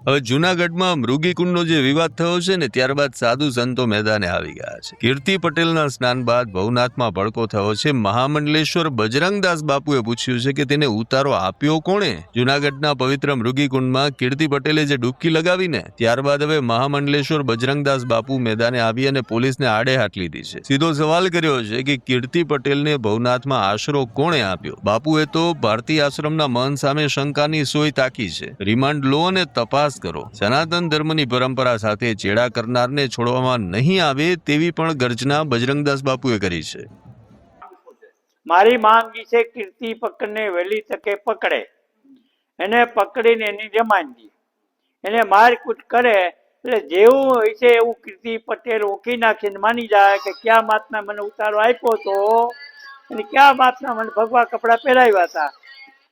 હવે જૂનાગઢમાં મૃગીકુંડનો જે વિવાદ થયો છે ને ત્યારબાદ સાધુ સંતો મેદાને આવી ગયા છે। કીર્તિ પટેલના સ્નાન બાદ ભવનાથમાં ભડકો થયો છે। મહામંડલેશ્વર બજરંગદાસ બાપુએ પૂછ્યું છે કે તેને ઉતારો આપ્યો કોણે। જૂનાગઢના પવિત્ર મૃગીકુંડમાં કીર્તિ પટેલે જે ડૂબકી લગાવીને ત્યારબાદ હવે મહામંડલેશ્વર બજરંગદાસ બાપુ મેદાને આવી અને પોલીસને આડે હાથ લીધી છે। સીધો સવાલ કર્યો છે કે કીર્તિ પટેલને ભવનાથમાં આશરો કોણે આપ્યો। બાપુએ તો ભારતીય આશ્રમના મહંત સામે શંકાની સોય તાકી છે। રિમાન્ડ લો અને તપાસ કરો। સનાતન ધર્મની પરંપરા સાથે ચેડા કરનારને છોડવામાં નહીં આવે તેવી પણ ગર્જના બજરંગદાસ બાપુએ કરી છે। મારી માંગ છે કીર્તિ પકડને વહેલી તકે પકડે, એને પકડીને એની જમાનજી એને મારકૂટ કરે એટલે જેવું હોય છે એવું કીર્તિ પટેલ ઓકી નાખીને માની જાય કે ક્યાં માતના મને ઉતારો આપ્યો હતો અને ક્યાં માતના મને ભગવા કપડાં પહેરાવ્યા હતા,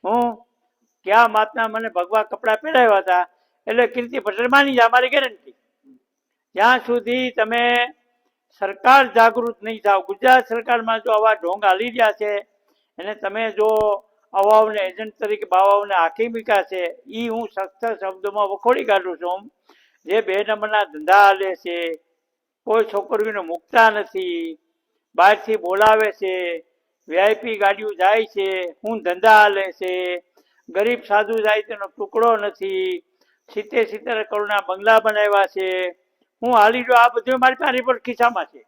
હું ક્યાં માતના મને ભગવા કપડાં પહેરાવ્યા હતા એટલે કીર્તિ પટેલ માની જાય, મારી ગેરંટી। જ્યાં સુધી તમે સરકાર જાગૃત નહીં થાવ, ગુજરાત સરકારમાં જો આવા ઢોંગ હાલી રહ્યા છે અને તમે જો અવાવને એજન્ટ તરીકે બાવાઓને હાકી મૂક્યા છે, એ હું સખ્ત શબ્દોમાં વખોડી કાઢું છું। જે 2 નંબરના ધંધા હાલે છે, કોઈ છોકરીઓને મૂકતા નથી, બહારથી બોલાવે છે, વીઆઈપી ગાડીઓ જાય છે, હું ધંધા હાલે છે, ગરીબ સાધુ જાય તેનો ટુકડો નથી, 70 કરોડના બંગલા બનાવ્યા છે, હું હાલી રહ્યો, આ બધું મારી પાસે રિપોર્ટ ખિસ્સામાં છે।